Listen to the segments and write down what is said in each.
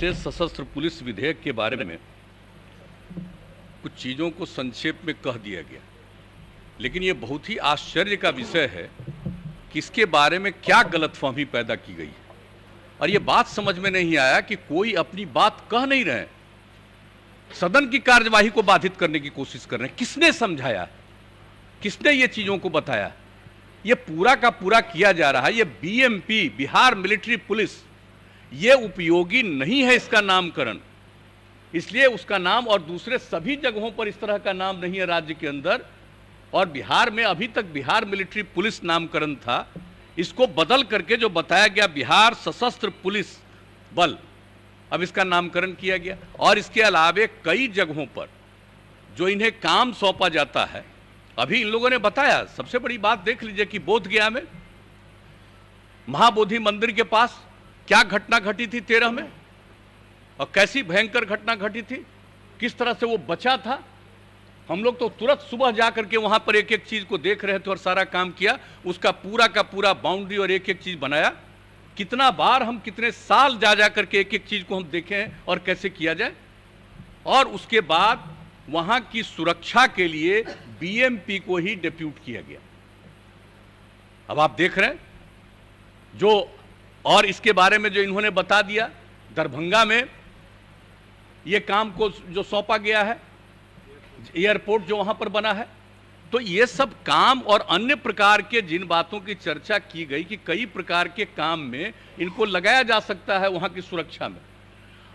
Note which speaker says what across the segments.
Speaker 1: विशेष सशस्त्र पुलिस विधेयक के बारे में कुछ चीज़ों को संक्षेप में कह दिया गया, लेकिन ये बहुत ही आश्चर्य का विषय है कि इसके बारे में क्या गलतफहमी पैदा की गई है। और ये बात समझ में नहीं आया कि कोई अपनी बात कह नहीं रहे, सदन की कार्यवाही को बाधित करने की कोशिश कर रहे हैं। किसने समझाया, किसने ये चीज़ों को बताया? ये पूरा का पूरा किया जा रहा है। ये बीएमपी, बिहार मिलिट्री पुलिस, ये उपयोगी नहीं है इसका नामकरण, इसलिए उसका नाम और दूसरे सभी जगहों पर इस तरह का नाम नहीं है राज्य के अंदर। और बिहार में अभी तक बिहार मिलिट्री पुलिस नामकरण था, इसको बदल करके जो बताया गया बिहार सशस्त्र पुलिस बल, अब इसका नामकरण किया गया। और इसके अलावे कई जगहों पर जो इन्हें काम सौंपा जाता है, अभी इन लोगों ने बताया। सबसे बड़ी बात देख लीजिए कि बोधगया में महाबोधि मंदिर के पास क्या घटना घटी थी 13 में, और कैसी भयंकर घटना घटी थी, किस तरह से वो बचा था। हम लोग तो तुरंत सुबह जाकर के वहां पर एक एक चीज को देख रहे थे और सारा काम किया, उसका पूरा का पूरा बाउंड्री और एक एक चीज बनाया। कितना बार हम कितने साल जा करके एक एक चीज को हम देखे हैं और कैसे किया जाए। और उसके बाद वहां की सुरक्षा के लिए बीएमपी को ही डिप्यूट किया गया। अब आप देख रहे हैं जो, और इसके बारे में जो इन्होंने बता दिया, दरभंगा में ये काम को जो सौंपा गया है, एयरपोर्ट जो वहां पर बना है, तो ये सब काम और अन्य प्रकार के जिन बातों की चर्चा की गई कि कई प्रकार के काम में इनको लगाया जा सकता है वहां की सुरक्षा में।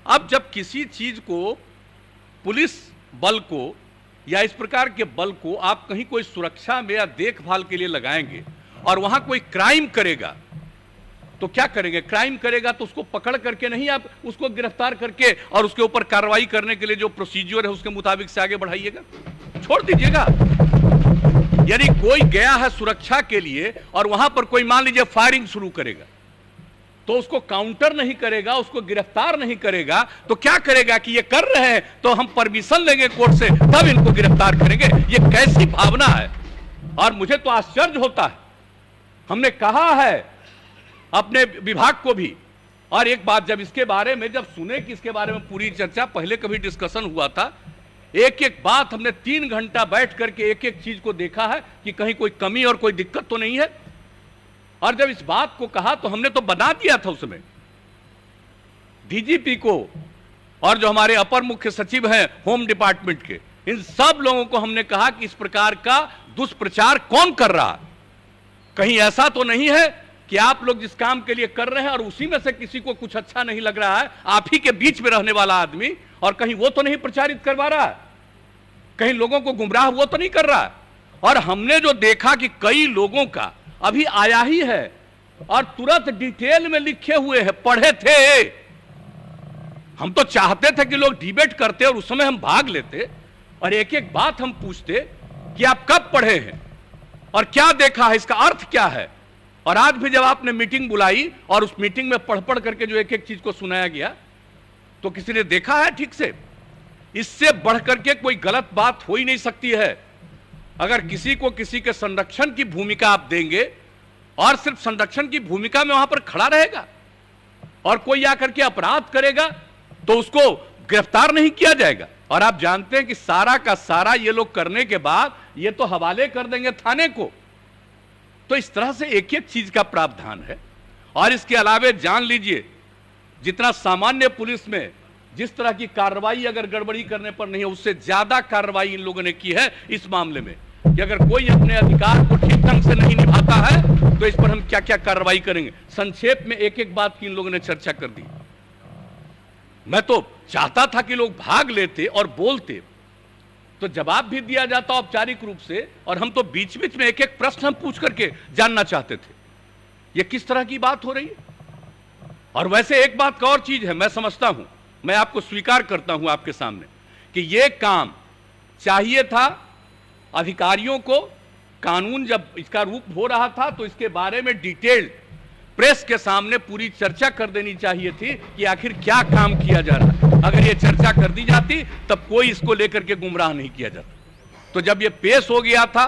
Speaker 1: अब जब किसी चीज को, पुलिस बल को या इस प्रकार के बल को आप कहीं कोई सुरक्षा में या देखभाल के लिए लगाएंगे और वहां कोई क्राइम करेगा तो क्या करेंगे? क्राइम करेगा तो उसको पकड़ करके नहीं, आप उसको गिरफ्तार करके और उसके ऊपर कार्रवाई करने के लिए जो प्रोसीजर है उसके मुताबिक से आगे बढ़ाइएगा, छोड़ दीजिएगा। यानी कोई गया है सुरक्षा के लिए और वहां पर कोई मान लीजिए फायरिंग शुरू करेगा, तो उसको काउंटर नहीं करेगा, उसको गिरफ्तार नहीं करेगा, तो क्या करेगा कि ये कर रहे हैं तो हम परमिशन लेंगे कोर्ट से, तब इनको गिरफ्तार करेंगे। ये कैसी भावना है? और मुझे तो आश्चर्य होता है। हमने कहा है अपने विभाग को भी, और एक बात जब इसके बारे में जब सुने कि इसके बारे में पूरी चर्चा, पहले कभी डिस्कशन हुआ था, एक एक बात हमने 3 घंटा बैठ करके एक एक चीज को देखा है कि कहीं कोई कमी और कोई दिक्कत तो नहीं है। और जब इस बात को कहा तो हमने तो बना दिया था उसमें डीजीपी को और जो हमारे अपर मुख्य सचिव हैं होम डिपार्टमेंट के, इन सब लोगों को हमने कहा कि इस प्रकार का दुष्प्रचार कौन कर रहा है। कहीं ऐसा तो नहीं है कि आप लोग जिस काम के लिए कर रहे हैं और उसी में से किसी को कुछ अच्छा नहीं लग रहा है, आप ही के बीच में रहने वाला आदमी, और कहीं वो तो नहीं प्रचारित करवा रहा है, कहीं लोगों को गुमराह वो तो नहीं कर रहा है। और हमने जो देखा कि कई लोगों का अभी आया ही है और तुरंत डिटेल में लिखे हुए हैं, पढ़े थे। हम तो चाहते थे कि लोग डिबेट करते और उस समय हम भाग लेते और एक एक बात हम पूछते कि आप कब पढ़े हैं और क्या देखा है, इसका अर्थ क्या है। और आज भी जब आपने मीटिंग बुलाई और उस मीटिंग में पढ़ पढ़ करके जो एक एक चीज को सुनाया गया, तो किसी ने देखा है ठीक से? इससे बढ़ करके कोई गलत बात हो ही नहीं सकती है। अगर किसी को किसी के संरक्षण की भूमिका आप देंगे और सिर्फ संरक्षण की भूमिका में वहां पर खड़ा रहेगा और कोई आकर के अपराध करेगा तो उसको गिरफ्तार नहीं किया जाएगा। और आप जानते हैं कि सारा का सारा ये लोग करने के बाद ये तो हवाले कर देंगे थाने को। तो इस तरह से एक एक चीज का प्रावधान है। और इसके अलावे जान लीजिए, जितना सामान्य पुलिस में जिस तरह की कार्रवाई अगर गड़बड़ी करने पर नहीं है, उससे ज्यादा कार्रवाई इन लोगों ने की है इस मामले में कि अगर कोई अपने अधिकार को ठीक ढंग से नहीं निभाता है तो इस पर हम क्या क्या कार्रवाई करेंगे। संक्षेप में एक एक बात की इन लोगों ने चर्चा कर दी। मैं तो चाहता था कि लोग भाग लेते और बोलते तो जवाब भी दिया जाता औपचारिक रूप से, और हम तो बीच बीच में एक एक प्रश्न हम पूछ करके जानना चाहते थे ये किस तरह की बात हो रही है। और वैसे एक बात का और चीज है, मैं समझता हूं, मैं आपको स्वीकार करता हूं आपके सामने कि यह काम चाहिए था अधिकारियों को। कानून जब इसका रूप हो रहा था तो इसके बारे में डिटेल्ड प्रेस के सामने पूरी चर्चा कर देनी चाहिए थी कि आखिर क्या काम किया जा रहा है। अगर ये चर्चा कर दी जाती तब कोई इसको लेकर के गुमराह नहीं किया जाता। तो जब ये पेश हो गया था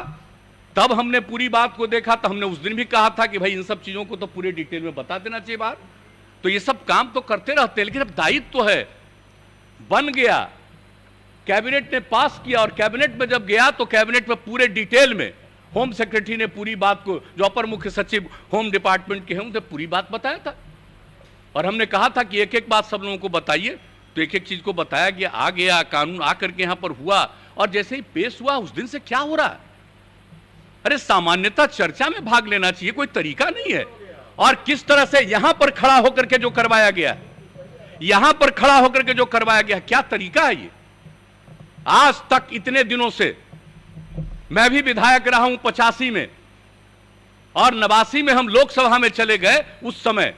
Speaker 1: तब हमने पूरी बात को देखा, तो हमने उस दिन भी कहा था कि भाई इन सब चीजों को तो पूरे डिटेल में बता देना चाहिए बाहर। तो ये सब काम तो करते रहते हैं, लेकिन अब दायित्व तो है, बन गया, कैबिनेट ने पास किया, और कैबिनेट में जब गया तो कैबिनेट में पूरे डिटेल में होम सेक्रेटरी ने पूरी बात को, जो अपर मुख्य सचिव होम डिपार्टमेंट के हैं, उनसे पूरी बात बताया था। और हमने कहा था कि एक एक बात सब लोगों को बताइए, तो एक एक चीज को बताया गया, आ गया कानून, आकर के यहां पर हुआ, और जैसे ही पेश हुआ उस दिन से क्या हो रहा है? अरे सामान्यतः चर्चा में भाग लेना चाहिए, कोई तरीका नहीं है। और किस तरह से यहां पर खड़ा होकर के जो करवाया गया, यहां पर खड़ा होकर के जो करवाया गया, क्या तरीका है ये? आज तक इतने दिनों से मैं भी विधायक रहा हूं 85 में, और 89 में हम लोकसभा में चले गए उस समय,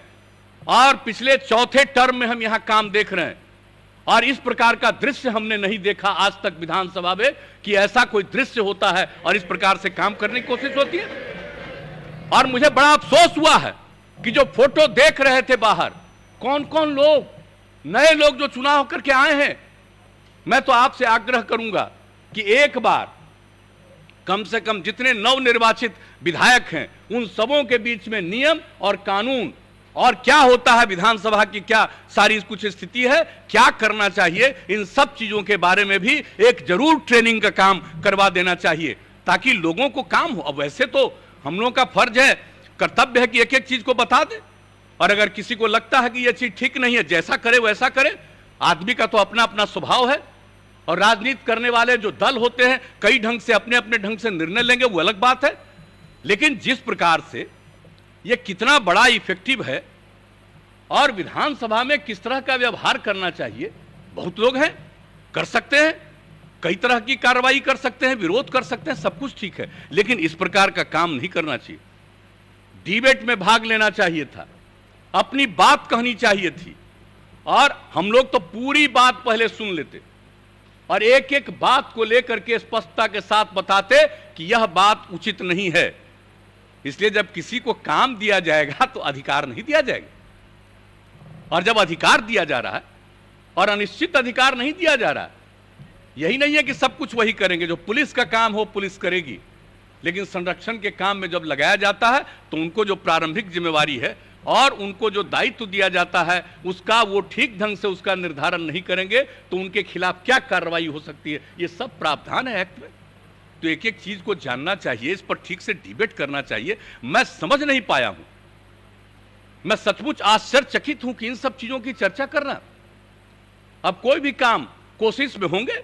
Speaker 1: और पिछले चौथे टर्म में हम यहां काम देख रहे हैं, और इस प्रकार का दृश्य हमने नहीं देखा आज तक विधानसभा में कि ऐसा कोई दृश्य होता है और इस प्रकार से काम करने की कोशिश होती है। और मुझे बड़ा अफसोस हुआ है कि जो फोटो देख रहे थे बाहर, कौन कौन लोग, नए लोग जो चुनाव होकर के आए हैं, मैं तो आपसे आग्रह करूंगा कि एक बार कम से कम जितने नवनिर्वाचित विधायक हैं उन सबों के बीच में नियम और कानून और क्या होता है विधानसभा की, क्या सारी कुछ स्थिति है, क्या करना चाहिए, इन सब चीजों के बारे में भी एक जरूर ट्रेनिंग का काम करवा देना चाहिए, ताकि लोगों को काम हो। अब वैसे तो हम लोगों का फर्ज है, कर्तव्य है कि एक एक चीज को बता दे, और अगर किसी को लगता है कि यह चीज ठीक नहीं है, जैसा करे वैसा करे। आदमी का तो अपना अपना स्वभाव है, और राजनीति करने वाले जो दल होते हैं कई ढंग से अपने अपने ढंग से निर्णय लेंगे, वो अलग बात है। लेकिन जिस प्रकार से ये कितना बड़ा इफेक्टिव है, और विधानसभा में किस तरह का व्यवहार करना चाहिए, बहुत लोग हैं, कर सकते हैं, कई तरह की कार्रवाई कर सकते हैं, विरोध कर सकते हैं, सब कुछ ठीक है, लेकिन इस प्रकार का काम नहीं करना चाहिए। डिबेट में भाग लेना चाहिए था, अपनी बात कहनी चाहिए थी, और हम लोग तो पूरी बात पहले सुन लेते और एक एक बात को लेकर के स्पष्टता के साथ बताते कि यह बात उचित नहीं है। इसलिए जब किसी को काम दिया जाएगा तो अधिकार नहीं दिया जाएगा, और जब अधिकार दिया जा रहा है और अनिश्चित अधिकार नहीं दिया जा रहा है, यही नहीं है कि सब कुछ वही करेंगे, जो पुलिस का काम हो पुलिस करेगी, लेकिन संरक्षण के काम में जब लगाया जाता है तो उनको जो प्रारंभिक जिम्मेवारी है और उनको जो दायित्व दिया जाता है उसका वो ठीक ढंग से उसका निर्धारण नहीं करेंगे तो उनके खिलाफ क्या कार्रवाई हो सकती है, ये सब प्रावधान है एक्ट में। तो एक एक चीज को जानना चाहिए, इस पर ठीक से डिबेट करना चाहिए। मैं समझ नहीं पाया हूं, मैं सचमुच आश्चर्यचकित हूं कि इन सब चीजों की चर्चा करना। अब कोई भी काम कोशिश में होंगे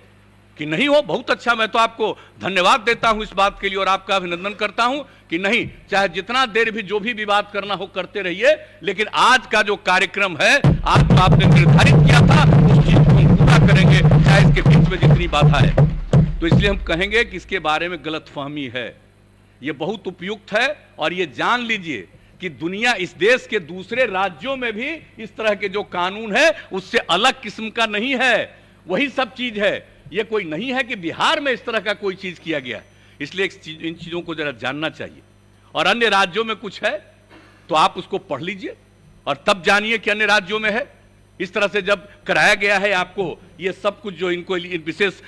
Speaker 1: कि नहीं हो, बहुत अच्छा, मैं तो आपको धन्यवाद देता हूं इस बात के लिए और आपका अभिनंदन करता हूं कि नहीं, चाहे जितना देर भी जो भी विवाद करना हो करते रहिए, लेकिन आज का जो कार्यक्रम है आज तो आपने निर्धारित किया था, उस चीज को हम पूरा करेंगे, चाहे इसके बीच में जितनी बाधा है। तो इसलिए हम कहेंगे कि इसके बारे में गलतफहमी है, ये बहुत उपयुक्त है, और ये जान लीजिए कि दुनिया, इस देश के दूसरे राज्यों में भी इस तरह के जो कानून है उससे अलग किस्म का नहीं है, वही सब चीज है। ये कोई नहीं है कि बिहार में इस तरह का कोई चीज किया गया, इसलिए इन चीजों को जरा जानना चाहिए। और अन्य राज्यों में कुछ है तो आप उसको पढ़ लीजिए और तब जानिए कि अन्य राज्यों में है। इस तरह से जब कराया गया है आपको ये सब कुछ, जो इनको विशेष